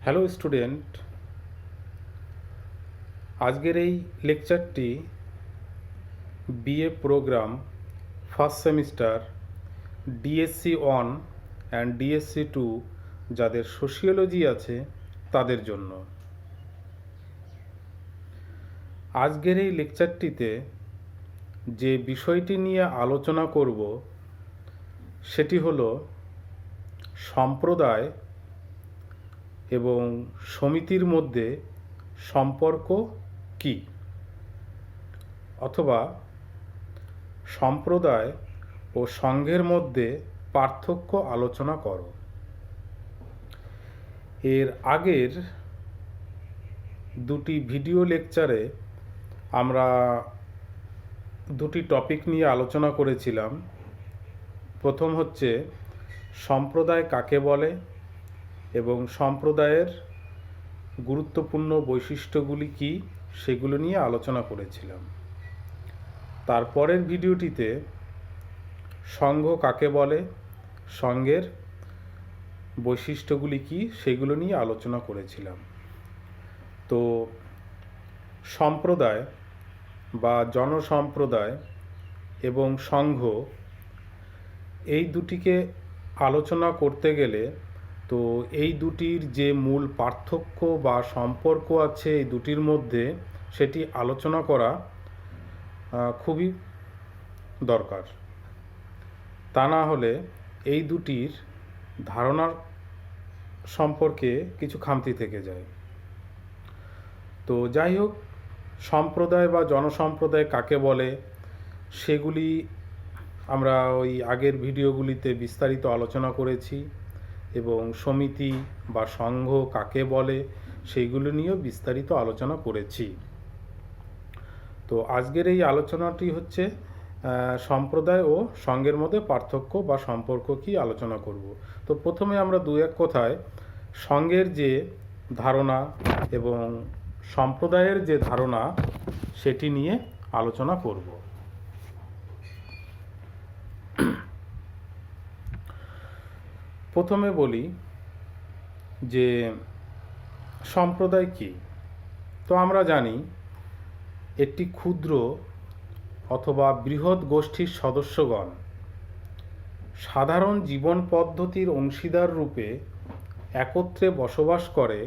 Hello student, আজকের এই লেকচারটি BA programme first semester DSC 1 and DSC 2 যাদের সোশিওলজি আছে তাদের জন্য। আজকের এই লেকচারটিতে যে বিষয়টি নিয়ে আলোচনা করব সেটি হলো সম্প্রদায় এবং সমিতির মধ্যে সম্পর্ক কি, অথবা সম্প্রদায় ও সংঘের মধ্যে পার্থক্য আলোচনা করো। এর আগের দুটি ভিডিও লেকচারে আমরা দুটি টপিক নিয়ে আলোচনা করেছিলাম। প্রথম হচ্ছে সম্প্রদায় কাকে বলে এবং সম্প্রদায়ের গুরুত্বপূর্ণ বৈশিষ্ট্যগুলি কি সেগুলো নিয়ে আলোচনা করেছিলাম। তারপরের ভিডিওটিতে সংঘ কাকে বলে, সংঘের বৈশিষ্ট্যগুলি কি সেগুলো নিয়ে আলোচনা করেছিলাম। তো সম্প্রদায় বা জনসম্প্রদায় এবং সংঘ এই দুটিকে আলোচনা করতে গেলে তো এই দুটির যে মূল পার্থক্য বা সম্পর্ক আছে এই দুটির মধ্যে সেটি আলোচনা করা খুবই দরকার। তা না হলে এই দুটির ধারণার সম্পর্কে কিছু খামতি থেকে যায়। তো যাই হোক, সম্প্রদায় বা জনসম্প্রদায় কাকে বলে সেগুলি আমরা ওই আগের ভিডিওগুলিতে বিস্তারিত আলোচনা করেছি, এবং সমিতি বা সংঘ কাকে বলে সেইগুলো নিয়েও বিস্তারিত আলোচনা করেছি। তো আজকের এই আলোচনাটি হচ্ছে সম্প্রদায় ও সংঘের মধ্যে পার্থক্য বা সম্পর্ক কি আলোচনা করব। তো প্রথমে আমরা দু এক কথায় সংঘের যে ধারণা এবং সম্প্রদায়ের যে ধারণা সেটি নিয়ে আলোচনা করব। প্রথমে বলি যে সম্প্রদায় কি। তো আমরা জানি একটি ক্ষুদ্র অথবা বৃহৎ গোষ্ঠীর সদস্যগণ সাধারণ জীবন পদ্ধতির অংশীদার রূপে একত্রে বসবাস করে,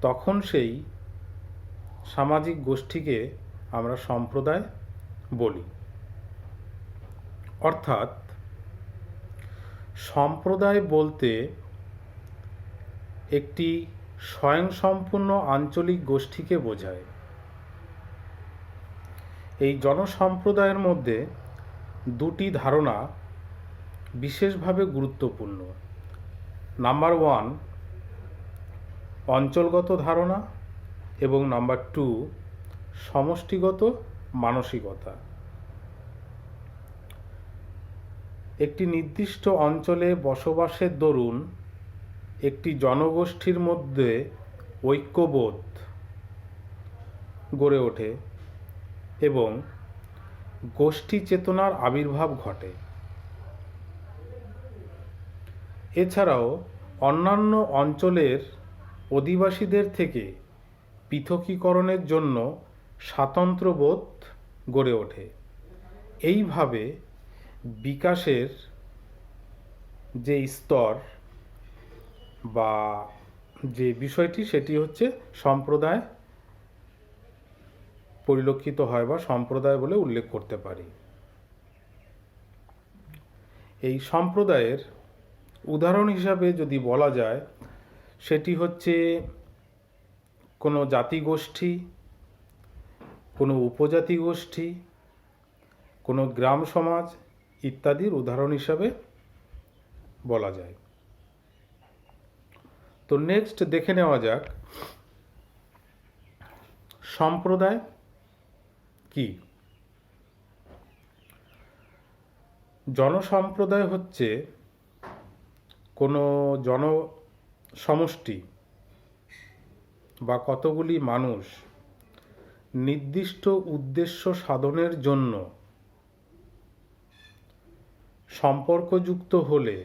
তখন সেই সামাজিক গোষ্ঠীকে আমরা সম্প্রদায় বলি। অর্থাৎ সম্প্রদায় বলতে একটি স্বয়ংসম্পূর্ণ আঞ্চলিক গোষ্ঠীকে বোঝায়। এই জনসম্প্রদায়ের মধ্যে দুটি ধারণা বিশেষভাবে গুরুত্বপূর্ণ। নাম্বার 1 অঞ্চলগত ধারণা এবং নাম্বার 2 সমষ্টিগত মানসিকতা। একটি নির্দিষ্ট অঞ্চলে বসবাসের দরুন একটি জনগোষ্ঠীর মধ্যে ঐক্যবোধ গড়ে ওঠে এবং গোষ্ঠী চেতনার আবির্ভাব ঘটে। এছাড়াও অন্যান্য অঞ্চলের অধিবাসীদের থেকে পৃথকীকরণের জন্য স্বাতন্ত্র্যবোধ গড়ে ওঠে। এইভাবে বিকাশের যে স্তর বা যে বিষয়টি সেটি হচ্ছে সম্প্রদায় পরিলক্ষিত হয় বা সম্প্রদায় বলে উল্লেখ করতে পারি। এই সম্প্রদায়ের উদাহরণ হিসাবে যদি বলা যায় সেটি হচ্ছে কোনো জাতিগোষ্ঠী, কোনো উপজাতি গোষ্ঠী, কোনো গ্রাম সমাজ ইত্যাদির উদাহরণ হিসাবে বলা যায়। তো নেক্সট দেখে নেওয়া যাক সম্প্রদায় কি। জনসম্প্রদায় হচ্ছে কোনো জনসমষ্টি বা কতগুলি মানুষ নির্দিষ্ট উদ্দেশ্য সাধনের জন্য সম্পর্কযুক্ত হলে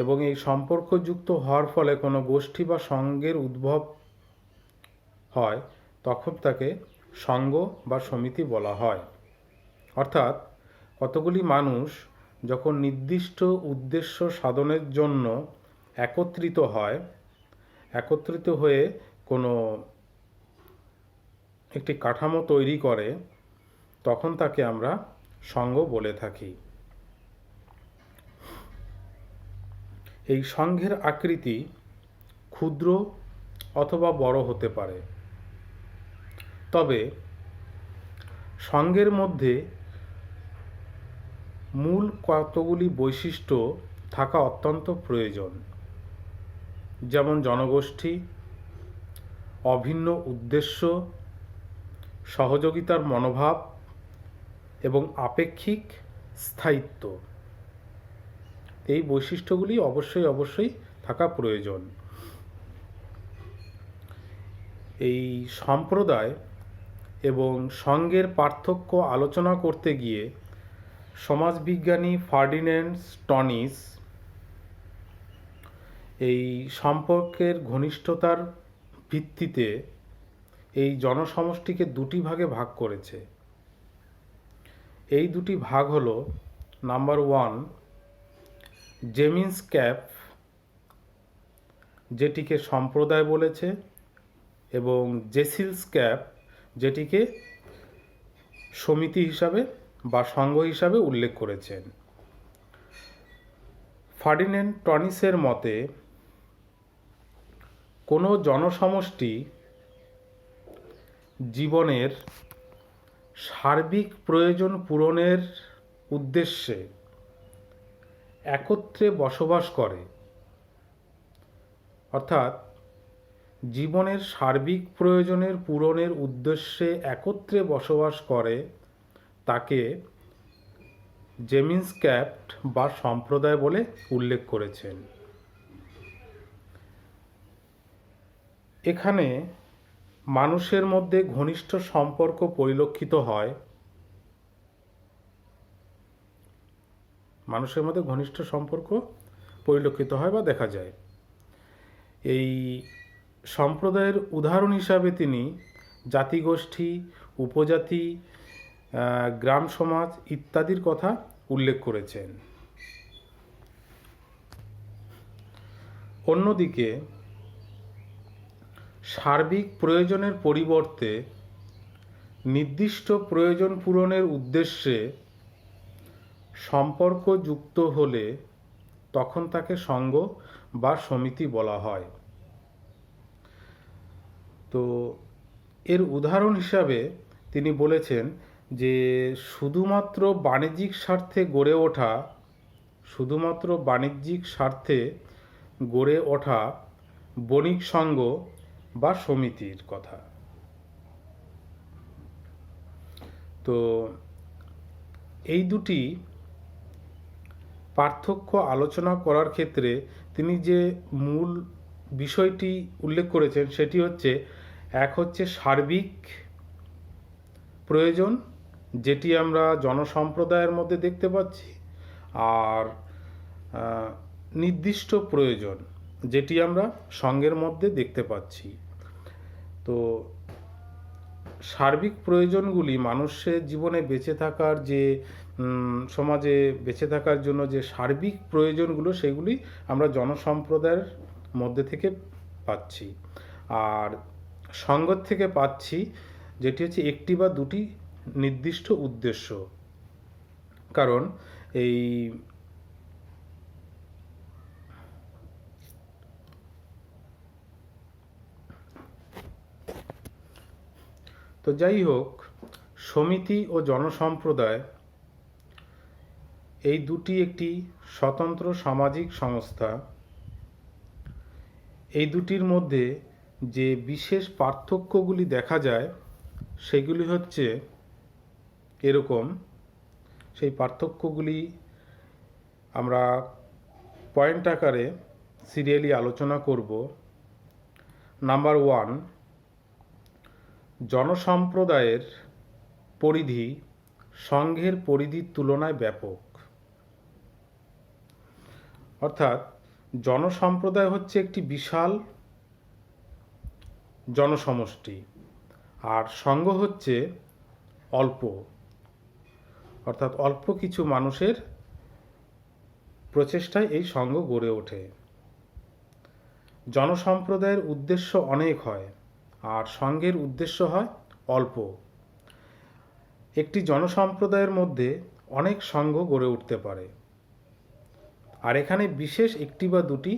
এবং এই সম্পর্কযুক্ত হওয়ার ফলে কোনো গোষ্ঠী বা সঙ্ঘের উদ্ভব হয়, তখন তাকে সঙ্ঘ বা সমিতি বলা হয়। অর্থাৎ কতগুলি মানুষ যখন নির্দিষ্ট উদ্দেশ্য সাধনের জন্য একত্রিত হয়ে কোনো একটি কাঠামো তৈরি করে, তখন তাকে আমরা সঙ্ঘ বলে থাকি। এই সঙ্ঘের আকৃতি ক্ষুদ্র অথবা বড় হতে পারে, তবে সঙ্ঘের মধ্যে মূল কতগুলি বৈশিষ্ট্য থাকা অত্যন্ত প্রয়োজন, যেমন জনগোষ্ঠী, অভিন্ন উদ্দেশ্য, সহযোগিতার মনোভাব এবং আপেক্ষিক স্থায়িত্ব। এই বৈশিষ্ট্যগুলি অবশ্যই থাকা প্রয়োজন। এই সম্প্রদায় এবং সঙ্ঘের পার্থক্য আলোচনা করতে গিয়ে সমাজবিজ্ঞানী ফার্ডিন্যান্ড টনিস এই সম্পর্কের ঘনিষ্ঠতার ভিত্তিতে এই জনসমষ্টিকে দুটি ভাগে ভাগ করেছে। এই দুটি ভাগ হলো, নাম্বার 1 জেমিন্সক্যাপ, যেটিকে সম্প্রদায় বলেছে, এবং জেসিলস্ক্যাপ, যেটিকে সমিতি হিসাবে বা সংঘ হিসাবে উল্লেখ করেছেন। ফার্ডিন্যান্ড টনিসের মতে কোনো জনসমষ্টি জীবনের সার্বিক প্রয়োজন পূরণের উদ্দেশ্যে একত্রে বসবাস করে, অর্থাৎ জীবনের সার্বিক প্রয়োজনের পূরণের উদ্দেশ্যে একত্রে বসবাস করে, তাকে জেমিন্সক্যাপ বা সম্প্রদায় বলে উল্লেখ করেছেন। এখানে মানুষের মধ্যে ঘনিষ্ঠ সম্পর্ক পরিলক্ষিত হয়, বা দেখা যায়। এই সম্প্রদায়ের উদাহরণ হিসাবে তিনি জাতিগোষ্ঠী, উপজাতি, গ্রাম সমাজ ইত্যাদির কথা উল্লেখ করেছেন। অন্যদিকে সার্বিক প্রয়োজনের পরিবর্তে নির্দিষ্ট প্রয়োজন পূরণের উদ্দেশ্যে সম্পর্ক যুক্ত হলে তখন তাকে সঙ্ঘ বা সমিতি বলা হয়। তো এর উদাহরণ হিসাবে তিনি বলেছেন যে শুধুমাত্র বাণিজ্যিক স্বার্থে গড়ে ওঠা বণিক সংঘ বা সমিতির কথা। তো এই দুটি পার্থক্য আলোচনা করার ক্ষেত্রে তিনি যে মূল বিষয়টি উল্লেখ করেছেন সেটি হচ্ছে, এক হচ্ছে সার্বিক প্রয়োজন, যেটি আমরা জনসম্প্রদায়ের মধ্যে দেখতে পাচ্ছি, আর নির্দিষ্ট প্রয়োজন, যেটি আমরা সঙ্ঘের মধ্যে দেখতে পাচ্ছি। তো সার্বিক প্রয়োজনগুলি মানুষের জীবনে বেঁচে থাকার সমাজে বেঁচে থাকার জন্য যে সার্বিক প্রয়োজনগুলো, সেগুলি আমরা জনসম্প্রদায়ের মধ্যে থেকে পাচ্ছি, আর সঙ্ঘ থেকে পাচ্ছি যেটি হচ্ছে একটি বা দুটি নির্দিষ্ট উদ্দেশ্য। কারণ এই তো যাই হোক, সমিতি ও জনসম্প্রদায় এই দুটি একটি স্বতন্ত্র সামাজিক সংস্থা। এই দুটির মধ্যে যে বিশেষ পার্থক্যগুলি দেখা যায় সেগুলি হচ্ছে এরকম। সেই পার্থক্যগুলি আমরা পয়েন্ট আকারে সিরিয়ালি আলোচনা করব। নাম্বার 1, জনসম্প্রদায়ের পরিধি সঙ্ঘের পরিধির তুলনায় ব্যাপক। অর্থাৎ জনসম্প্রদায় হচ্ছে একটি বিশাল জনসমষ্টি, আর সঙ্ঘ হচ্ছে অল্প, অর্থাৎ অল্প কিছু মানুষের প্রচেষ্টায় এই সঙ্ঘ গড়ে ওঠে। জনসম্প্রদায়ের উদ্দেশ্য অনেক হয়, আর সঙ্ঘের উদ্দেশ্য হয় অল্প। একটি জনসম্প্রদায়ের মধ্যে অনেক সঙ্ঘ গড়ে উঠতে পারে, আর এখানে বিশেষ একটি বা দুটি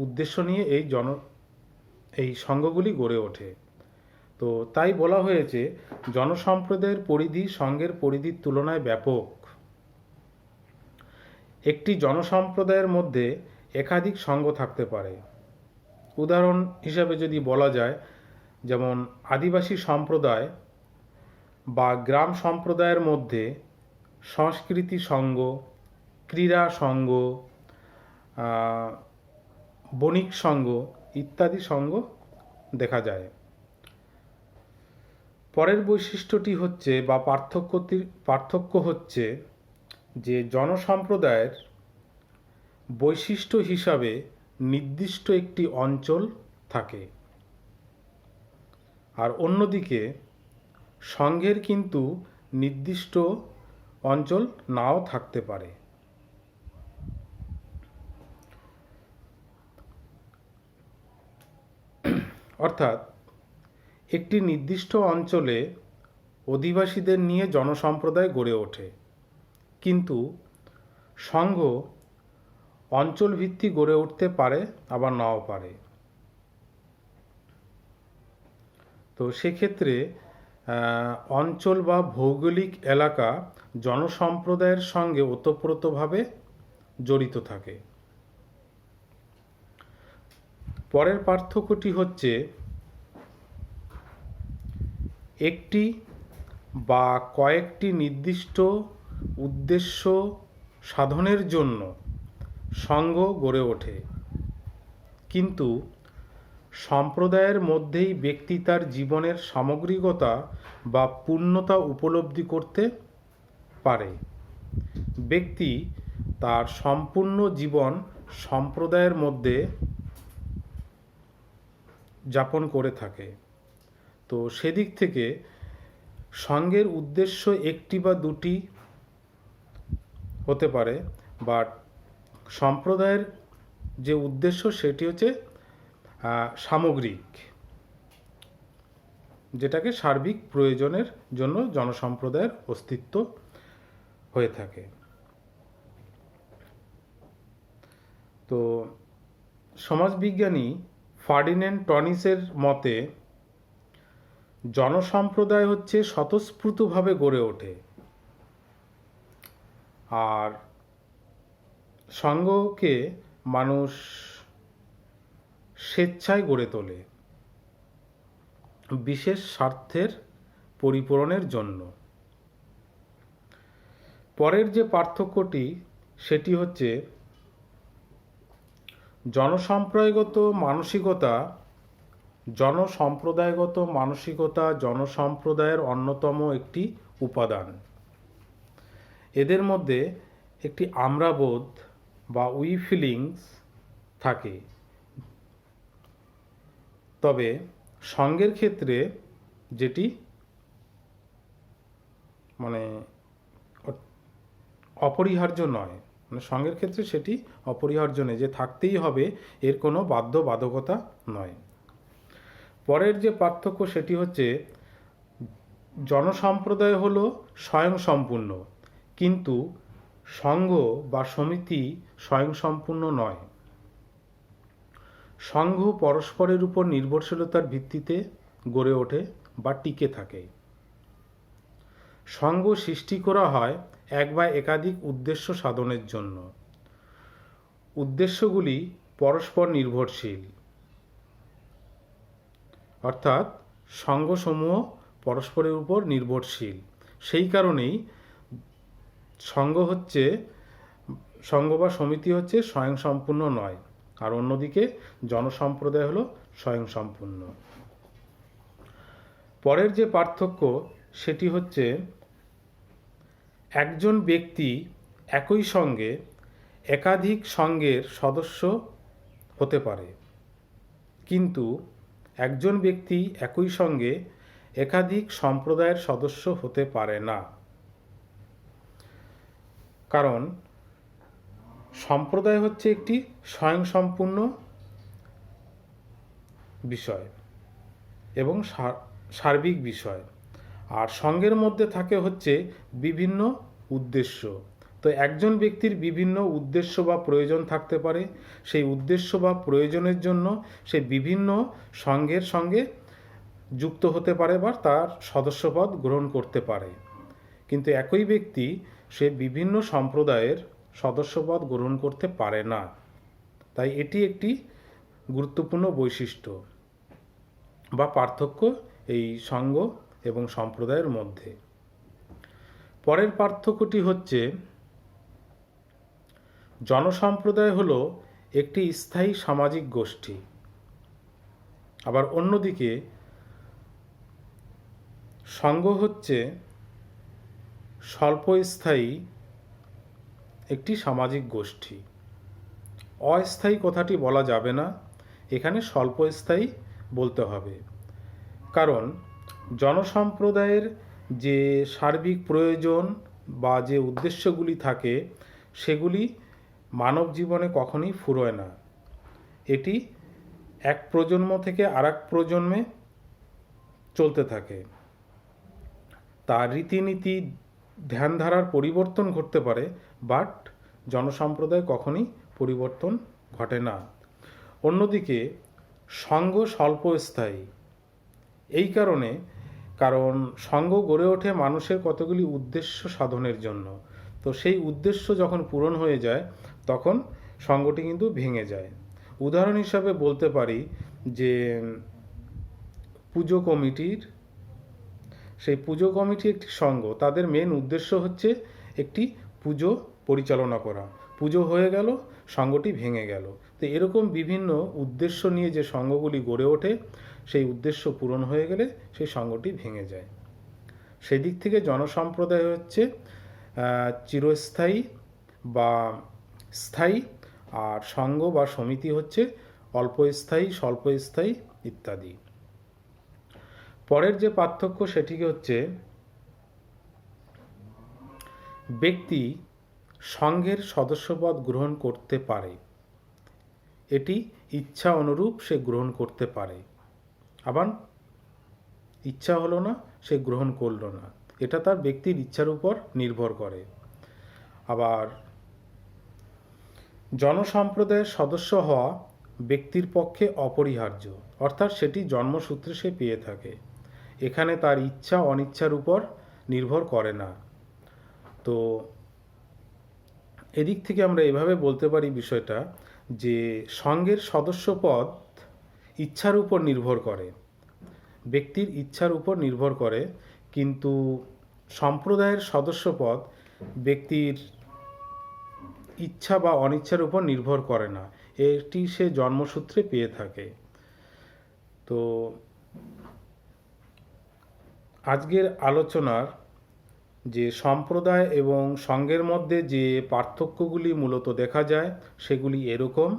উদ্দেশ্য নিয়ে এই সঙ্ঘগুলি গড়ে ওঠে। তো তাই বলা হয়েছে জনসম্প্রদায়ের পরিধি সঙ্ঘের পরিধির তুলনায় ব্যাপক। একটি জনসম্প্রদায়ের মধ্যে একাধিক সঙ্ঘ থাকতে পারে। উদাহরণ হিসাবে যদি বলা যায়, যেমন আদিবাসী সম্প্রদায় বা গ্রাম সম্প্রদায়ের মধ্যে সংস্কৃতি সঙ্ঘ, ক্রীড়া সঙ্ঘ, বণিক সঙ্ঘ ইত্যাদি সঙ্ঘ দেখা যায়। পরের বৈশিষ্ট্যটি হচ্ছে বা পার্থক্য হচ্ছে যে জনসম্প্রদায়ের বৈশিষ্ট্য হিসাবে নির্দিষ্ট একটি অঞ্চল থাকে, আর অন্যদিকে সঙ্ঘের কিন্তু নির্দিষ্ট অঞ্চল নাও থাকতে পারে। অর্থাৎ একটি নির্দিষ্ট অঞ্চলে অধিবাসীদের নিয়ে জনসম্প্রদায় গড়ে ওঠে, কিন্তু সঙ্ঘ অঞ্চলভিত্তিক গড়ে উঠতে পারে, আবার নাও পারে। তো সেক্ষেত্রে অঞ্চল বা ভৌগোলিক এলাকা জনসম্প্রদায়ের সঙ্গে ওতপ্রোতভাবে জড়িত থাকে। পরের পার্থক্যটি হচ্ছে একটি বা কয়েকটি নির্দিষ্ট উদ্দেশ্য সাধনের জন্য সঙ্ঘ গড়ে ওঠে, কিন্তু সম্প্রদায়ের মধ্যেই ব্যক্তি তার জীবনের সামগ্রিকতা বা পূর্ণতা উপলব্ধি করতে পারে। ব্যক্তি তার সম্পূর্ণ জীবন সম্প্রদায়ের মধ্যে যাপন করে থাকে। তো সেদিক থেকে সঙ্ঘের উদ্দেশ্য একটি বা দুটি হতে পারে, বাট সম্প্রদায়ের যে উদ্দেশ্য সেটি হচ্ছে সামগ্রিক, যেটাকে সার্বিক প্রয়োজনের জন্য জনসম্প্রদায়ের অস্তিত্ব হয়ে থাকে। তো সমাজবিজ্ঞানী ফার্ডিন্যান্ড টনিসের মতে জনসম্প্রদায় হচ্ছে স্বতঃস্ফূর্তভাবে গড়ে ওঠে, আর সঙ্ঘকে মানুষ স্বেচ্ছায় গড়ে তোলে বিশেষ স্বার্থের পরিপূরণের জন্য। পরের যে পার্থক্যটি সেটি হচ্ছে জনসম্প্রদায়গত মানসিকতা জনসম্প্রদায়ের অন্যতম একটি উপাদান। এদের মধ্যে একটি আমরাবোধ বা উই ফিলিংস থাকে। তবে সঙ্ঘের ক্ষেত্রে যেটি অপরিহার্য নয়, সঙ্ঘের ক্ষেত্রে সেটি অপরিহার্য নয়, যে থাকতেই হবে এর কোনো বাধ্যবাধকতা নয়। পরের যে পার্থক্য সেটি হচ্ছে জনসম্প্রদায় হলো স্বয়ংসম্পূর্ণ, কিন্তু সঙ্ঘ বা সমিতি স্বয়ংসম্পূর্ণ নয়। সঙ্ঘ পরস্পরের উপর নির্ভরশীলতার ভিত্তিতে গড়ে ওঠে বা টিকে থাকে। সঙ্ঘ সৃষ্টি করা হয় এক বা একাধিক উদ্দেশ্য সাধনের জন্য। উদ্দেশ্যগুলি পরস্পর নির্ভরশীল, অর্থাৎ সঙ্ঘসমূহ পরস্পরের উপর নির্ভরশীল। সেই কারণেই সঙ্ঘ বা সমিতি হচ্ছে স্বয়ংসম্পূর্ণ নয়, আর অন্যদিকে জনসম্প্রদায় হলো স্বয়ংসম্পূর্ণ। পরের যে পার্থক্য সেটি হচ্ছে একজন ব্যক্তি একই সঙ্গে একাধিক সঙ্ঘের সদস্য হতে পারে, কিন্তু একজন ব্যক্তি একই সঙ্গে একাধিক সম্প্রদায়ের সদস্য হতে পারে না। কারণ সম্প্রদায় হচ্ছে একটি স্বয়ংসম্পূর্ণ বিষয় এবং সার্বিক বিষয়, আর সঙ্গের মধ্যে থাকে হচ্ছে বিভিন্ন উদ্দেশ্য। তো একজন ব্যক্তির বিভিন্ন উদ্দেশ্য বা প্রয়োজন থাকতে পারে, সেই উদ্দেশ্য বা প্রয়োজনের জন্য সে বিভিন্ন সঙ্গের সঙ্গে যুক্ত হতে পারে বা তার সদস্যপদ গ্রহণ করতে পারে, কিন্তু একই ব্যক্তি সে বিভিন্ন সম্প্রদায়ের সদস্যপদ গ্রহণ করতে পারে না। তাই এটি একটি গুরুত্বপূর্ণ বৈশিষ্ট্য বা পার্থক্য এই সঙ্গ এবং সম্প্রদায়ের মধ্যে। পরের পার্থক্যটি হচ্ছে জনসম্প্রদায় হলো একটি স্থায়ী সামাজিক গোষ্ঠী, আবার অন্যদিকে সঙ্গ হচ্ছে স্বল্পস্থায়ী একটি সামাজিক গোষ্ঠী। অস্থায়ী কথাটি বলা যাবে না, এখানে স্বল্পস্থায়ী বলতে হবে। কারণ জনসম্প্রদায়ের যে সার্বিক প্রয়োজন বা যে উদ্দেশ্যগুলি থাকে সেগুলি মানব জীবনে কখনোই ফুরোয় না। এটি এক প্রজন্ম থেকে আরেক প্রজন্মে চলতে থাকে। তার রীতিনীতি ধ্যানধারার পরিবর্তন ঘটতে পারে, বাট জনসম্প্রদায় কখনোই পরিবর্তন ঘটে না। অন্যদিকে সঙ্গ স্বল্পস্থায়ী এই কারণ সঙ্গ গড়ে ওঠে মানুষের কতগুলি উদ্দেশ্য সাধনের জন্য। তো সেই উদ্দেশ্য যখন পূরণ হয়ে যায় তখন সঙ্গটি কিন্তু ভেঙে যায়। উদাহরণ হিসাবে বলতে পারি যে পুজো কমিটির একটি সঙ্গ, তাদের মেন উদ্দেশ্য হচ্ছে একটি পুজো পরিচালনা করা। পুজো হয়ে গেল, সঙ্গটি ভেঙে গেল। তো এরকম বিভিন্ন উদ্দেশ্য নিয়ে যে সঙ্গগুলি গড়ে ওঠে, সেই উদ্দেশ্য পূরণ হয়ে গেলে সেই সঙ্গটি ভেঙে যায়। সেই দিক থেকে জনসম্প্রদায় হচ্ছে চিরস্থায়ী বা স্থায়ী, আর সঙ্গ বা সমিতি হচ্ছে অল্পস্থায়ী, স্বল্পস্থায়ী ইত্যাদি। পরের যে পার্থক্য সেটি হচ্ছে ব্যক্তি সঙ্ঘের সদস্যপদ গ্রহণ করতে পারে, এটি ইচ্ছা অনুরূপ সে গ্রহণ করতে পারে, আবার ইচ্ছা হলো না সে গ্রহণ করলো না, এটা তার ব্যক্তির ইচ্ছার উপর নির্ভর করে। আবার জনসম্প্রদায়ের সদস্য হওয়া ব্যক্তির পক্ষে অপরিহার্য, অর্থাৎ সেটি জন্মসূত্রে সে পেয়ে থাকে। এখানে তার ইচ্ছা অনিচ্ছার উপর নির্ভর করে না। তো এদিক থেকে আমরা এভাবে বলতে পারি বিষয়টা যে সঙ্ঘের সদস্যপদ ইচ্ছার উপর নির্ভর করে, ব্যক্তির ইচ্ছার উপর নির্ভর করে, কিন্তু সম্প্রদায়ের সদস্যপদ ব্যক্তির ইচ্ছা বা অনিচ্ছার উপর নির্ভর করে না, এটি সে জন্মসূত্রে পেয়ে থাকে। তো আজকের আলোচনার যে সম্প্রদায় এবং সঙ্ঘের মধ্যে যে পার্থক্যগুলি মূলত দেখা যায় সেগুলি এরকম।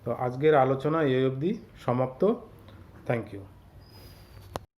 তো আজকের আলোচনা এই অবধি সমাপ্ত। Thank you.